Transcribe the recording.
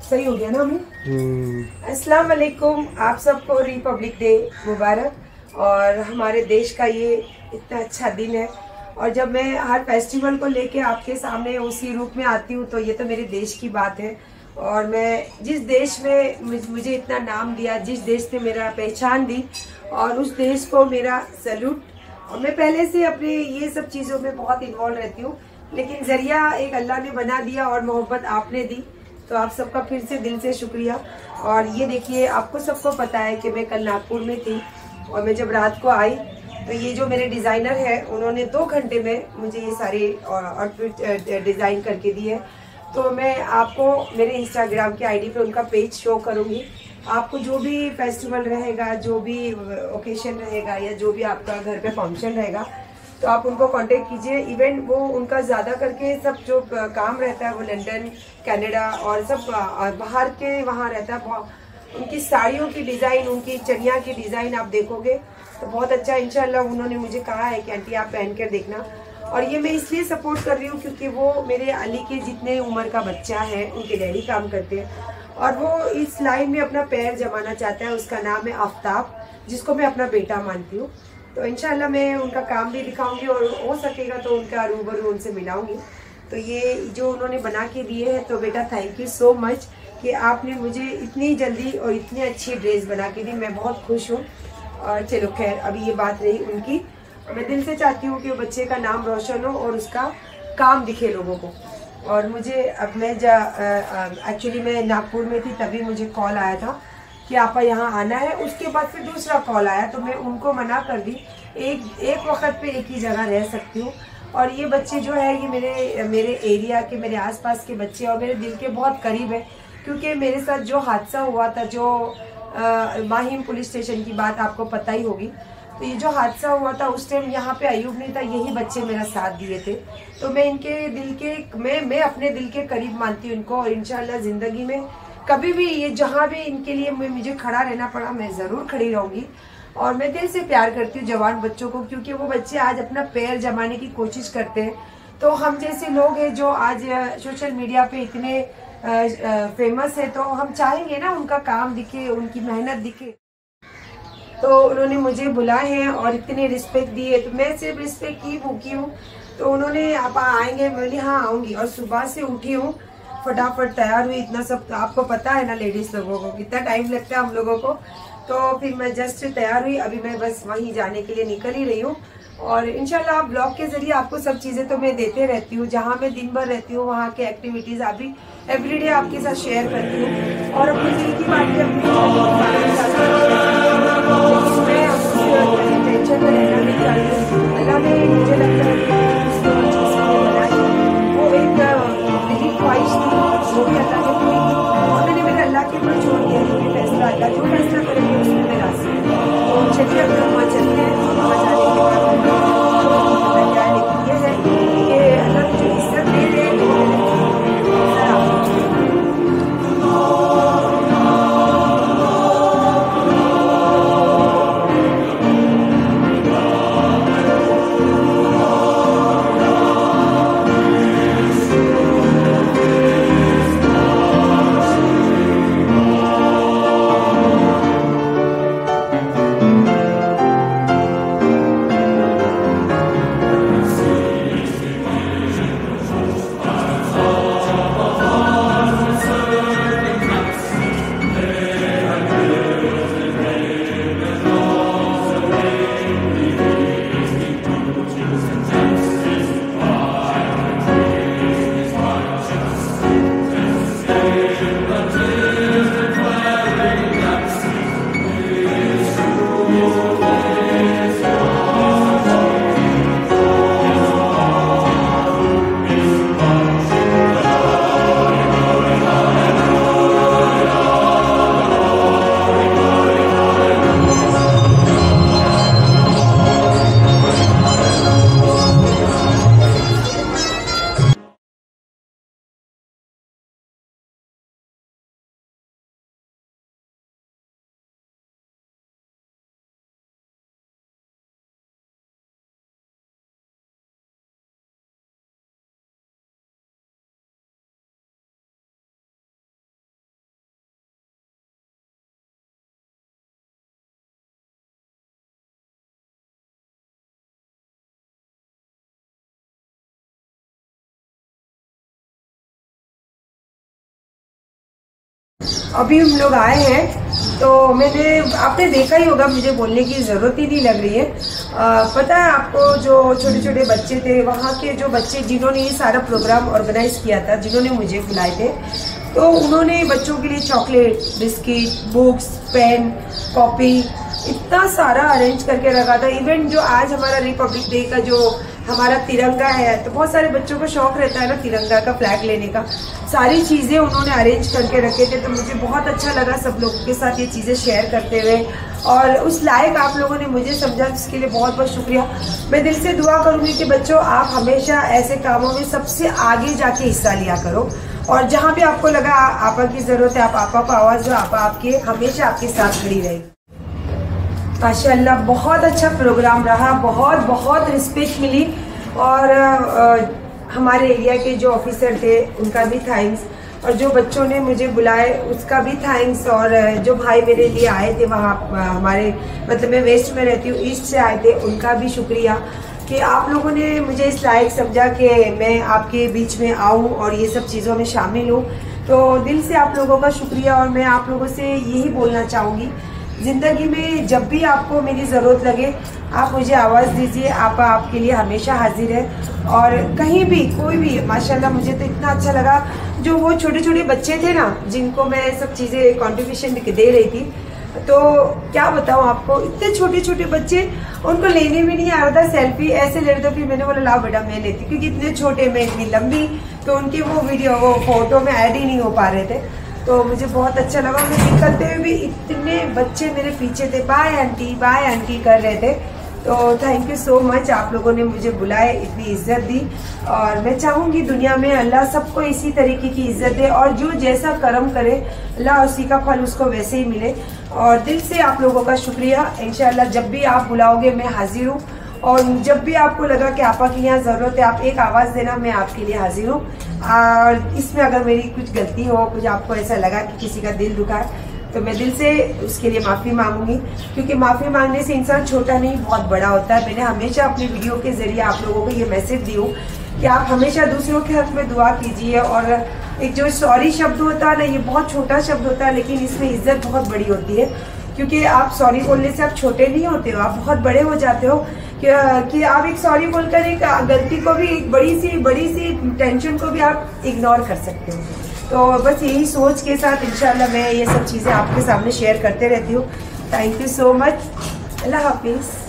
सही हो गया ना हमें। अस्सलाम वालेकुम, आप सबको रिपब्लिक डे मुबारक। और हमारे देश का ये इतना अच्छा दिन है, और जब मैं हर फेस्टिवल को लेके आपके सामने उसी रूप में आती हूँ तो ये तो मेरे देश की बात है। और मैं जिस देश में मुझे इतना नाम दिया, जिस देश ने मेरा पहचान दी, और उस देश को मेरा सैल्यूट। और मैं पहले से अपने ये सब चीज़ों में बहुत इन्वॉल्व रहती हूँ, लेकिन जरिया एक अल्लाह ने बना दिया और मोहब्बत आपने दी, तो आप सबका फिर से दिल से शुक्रिया। और ये देखिए, आपको सबको पता है कि मैं कल नागपुर में थी, और मैं जब रात को आई तो ये जो मेरे डिज़ाइनर है उन्होंने 2 घंटे में मुझे ये सारे आउटफिट डिज़ाइन करके दिए। तो मैं आपको मेरे इंस्टाग्राम के आईडी पे उनका पेज शो करूँगी। आपको जो भी फेस्टिवल रहेगा, जो भी ओकेशन रहेगा, या जो भी आपका घर पे फंक्शन रहेगा, तो आप उनको कांटेक्ट कीजिए। इवन वो उनका ज़्यादा करके सब जो काम रहता है वो लंदन, कनाडा और सब बाहर के वहाँ रहता है। उनकी साड़ियों की डिज़ाइन, उनकी चनिया की डिज़ाइन आप देखोगे तो बहुत अच्छा। इंशाल्लाह उन्होंने मुझे कहा है कि आंटी आप पहन कर देखना। और ये मैं इसलिए सपोर्ट कर रही हूँ क्योंकि वो मेरे अली के जितने उम्र का बच्चा है, उनके डैडी काम करते हैं, और वो इस लाइन में अपना पैर जमाना चाहता है। उसका नाम है आफ्ताब, जिसको मैं अपना बेटा मानती हूँ। तो इंशाल्लाह मैं उनका काम भी दिखाऊंगी, और हो सकेगा तो उनका रूबरू उनसे मिलाऊंगी। तो ये जो उन्होंने बना के दिए हैं, तो बेटा थैंक यू सो मच कि आपने मुझे इतनी जल्दी और इतनी अच्छी ड्रेस बना के दी। मैं बहुत खुश हूँ। और चलो खैर, अभी ये बात रही उनकी। मैं दिल से चाहती हूँ कि बच्चे का नाम रोशन हो और उसका काम दिखे लोगों को। और मुझे अब मैं एक्चुअली मैं नागपुर में थी, तभी मुझे कॉल आया था कि आपा यहाँ आना है। उसके बाद फिर दूसरा कॉल आया, तो मैं उनको मना कर दी। एक वक्त पे एक ही जगह रह सकती हूँ। और ये बच्चे जो है ये मेरे एरिया के, मेरे आसपास के बच्चे और मेरे दिल के बहुत करीब है। क्योंकि मेरे साथ जो हादसा हुआ था, जो माहिम पुलिस स्टेशन की बात आपको पता ही होगी, तो ये जो हादसा हुआ था उस टाइम यहाँ पे अयूब नहीं था, यही बच्चे मेरा साथ दिए थे। तो मैं इनके दिल के, मैं अपने दिल के करीब मानती हूँ इनको। और इंशाल्लाह जिंदगी में कभी भी ये जहाँ भी इनके लिए मुझे खड़ा रहना पड़ा, मैं जरूर खड़ी रहूंगी। और मैं दिल से प्यार करती हूँ जवान बच्चों को, क्योंकि वो बच्चे आज अपना पैर जमाने की कोशिश करते हैं। तो हम जैसे लोग हैं जो आज सोशल मीडिया पे इतने फेमस है, तो हम चाहेंगे ना उनका काम दिखे, उनकी मेहनत दिखे। तो उन्होंने मुझे बुलाए हैं और इतने रिस्पेक्ट दिए, तो मैं सिर्फ रिस्पेक्ट की भूखी हूँ। तो उन्होंने आप आएंगे, मैं बोली हाँ आऊंगी। और सुबह से उठी हूँ, फटाफट तैयार हुई। इतना सब तो आपको पता है ना, लेडीज लोगों को कितना टाइम लगता है हम लोगों को। तो फिर मैं जस्ट तैयार हुई, अभी मैं बस वहीं जाने के लिए निकल ही रही हूँ। और इंशाल्लाह ब्लॉग के जरिए आपको सब चीज़ें तो मैं देते रहती हूँ। जहाँ मैं दिन भर रहती हूँ वहाँ के एक्टिविटीज़ अभी एवरीडे आपके साथ शेयर करती हूँ। और अपनी दिल की बातें अपनी टेंशन में रहना नहीं चाहती हूँ। अल्लाह ने मुझे लगता है वो एक दिली ख्वाहिश थी, वो भी अल्लाह ने पूरी की। और मैंने मेरे अल्लाह के ऊपर छोड़ दिया, जो भी फैसला अल्लाह जो फैसला करेंगे उसमें मैं राजी हूँ। तो चलिए अब हम वहाँ चलते हैं। वहाँ जाने के बाद पता क्या है, लेकिन ये है कि अल्लाह मुझे इज्जत दे दे तो अभी हम लोग आए हैं तो आपने देखा ही होगा, मुझे बोलने की ज़रूरत ही नहीं लग रही है। पता है आपको, जो छोटे छोटे बच्चे थे वहाँ के, जो बच्चे जिन्होंने ये सारा प्रोग्राम ऑर्गेनाइज किया था, जिन्होंने मुझे बुलाए थे, तो उन्होंने बच्चों के लिए chocolate, biscuit, books, pen, copy इतना सारा अरेंज करके रखा था। इवन जो आज हमारा रिपब्लिक डे का जो हमारा तिरंगा है, तो बहुत सारे बच्चों को शौक रहता है ना तिरंगा का फ्लैग लेने का, सारी चीज़ें उन्होंने अरेंज करके रखे थे। तो मुझे बहुत अच्छा लगा सब लोगों के साथ ये चीज़ें शेयर करते हुए, और उस लायक आप लोगों ने मुझे समझा, जिसके लिए बहुत बहुत शुक्रिया। मैं दिल से दुआ करूँगी कि बच्चों आप हमेशा ऐसे कामों में सबसे आगे जाके हिस्सा लिया करो, और जहाँ भी आपको लगा आपा की ज़रूरत है, आप आपा को आवाज़ दो, आपा आपके हमेशा आपके साथ खड़ी रहेगी। माशाल्लाह बहुत अच्छा प्रोग्राम रहा, बहुत बहुत रिस्पेक्ट मिली, और हमारे एरिया के जो ऑफिसर थे उनका भी थैंक्स, और जो बच्चों ने मुझे बुलाए उसका भी थैंक्स, और जो भाई मेरे लिए आए थे वहाँ हमारे, मतलब मैं वेस्ट में रहती हूँ, ईस्ट से आए थे, उनका भी शुक्रिया कि आप लोगों ने मुझे इस लायक समझा कि मैं आपके बीच में आऊँ और ये सब चीज़ों में शामिल हूँ। तो दिल से आप लोगों का शुक्रिया। और मैं आप लोगों से यही बोलना चाहूँगी, ज़िंदगी में जब भी आपको मेरी ज़रूरत लगे आप मुझे आवाज़ दीजिए, आपा आपके लिए हमेशा हाजिर है। और कहीं भी कोई भी, माशाल्लाह मुझे तो इतना अच्छा लगा, जो वो छोटे छोटे बच्चे थे ना, जिनको मैं सब चीज़ें कॉन्ट्रीब्यूशन दे रही थी, तो क्या बताऊँ आपको, इतने छोटे छोटे बच्चे, उनको लेने भी नहीं आ रहा था सेल्फी, ऐसे ले रहे थे। फिर मैंने बोला लाओ बेटा मैं लेती, क्योंकि इतने छोटे में इतनी लंबी, तो उनकी वो वीडियो वो फोटो में ऐड ही नहीं हो पा रहे थे। तो मुझे बहुत अच्छा लगा। मैं निकलते हुए भी इतने बच्चे मेरे पीछे थे, बाय आंटी कर रहे थे। तो थैंक यू सो मच, आप लोगों ने मुझे बुलाए, इतनी इज्जत दी, और मैं चाहूँगी दुनिया में अल्लाह सबको इसी तरीके की इज्जत दे, और जो जैसा कर्म करे अल्लाह उसी का फल उसको वैसे ही मिले। और दिल से आप लोगों का शुक्रिया। इंशाल्लाह जब भी आप बुलाओगे मैं हाजिर हूँ, और जब भी आपको लगा कि आपा की यहाँ ज़रूरत है, आप एक आवाज़ देना, मैं आपके लिए हाजिर हूँ। और इसमें अगर मेरी कुछ गलती हो, कुछ आपको ऐसा लगा कि किसी का दिल दुखा है, तो मैं दिल से उसके लिए माफ़ी मांगूंगी, क्योंकि माफ़ी मांगने से इंसान छोटा नहीं बहुत बड़ा होता है। मैंने हमेशा अपनी वीडियो के ज़रिए आप लोगों को ये मैसेज दी हूँ कि आप हमेशा दूसरों के हक़ में दुआ कीजिए। और एक जो सॉरी शब्द होता है ना, ये बहुत छोटा शब्द होता है, लेकिन इसमें इज्जत बहुत बड़ी होती है, क्योंकि आप सॉरी बोलने से आप छोटे नहीं होते हो, आप बहुत बड़े हो जाते हो। कि आप एक सॉरी बोलकर एक गलती को भी, एक बड़ी सी टेंशन को भी आप इग्नोर कर सकते हो। तो बस यही सोच के साथ इंशाल्लाह मैं ये सब चीज़ें आपके सामने शेयर करते रहती हूँ। Thank you so much. अल्लाह हाफिज़।